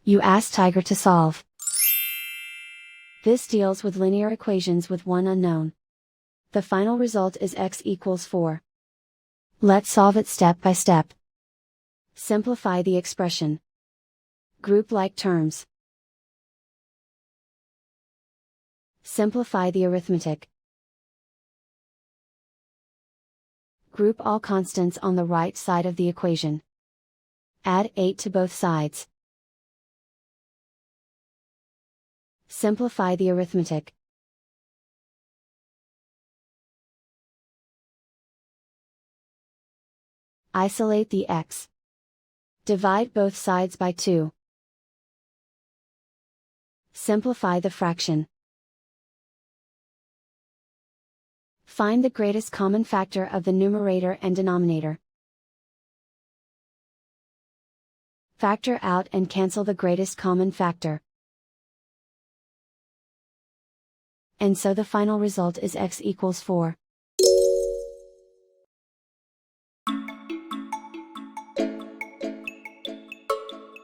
You ask Tiger to solve. This deals with linear equations with one unknown. The final result is x equals 4. Let's solve it step by step. Simplify the expression. Group like terms. Simplify the arithmetic. Group all constants on the right side of the equation. Add 8 to both sides. Simplify the arithmetic. Isolate the x. Divide both sides by 2. Simplify the fraction. Find the greatest common factor of the numerator and denominator. Factor out and cancel the greatest common factor. And so the final result is x equals 4.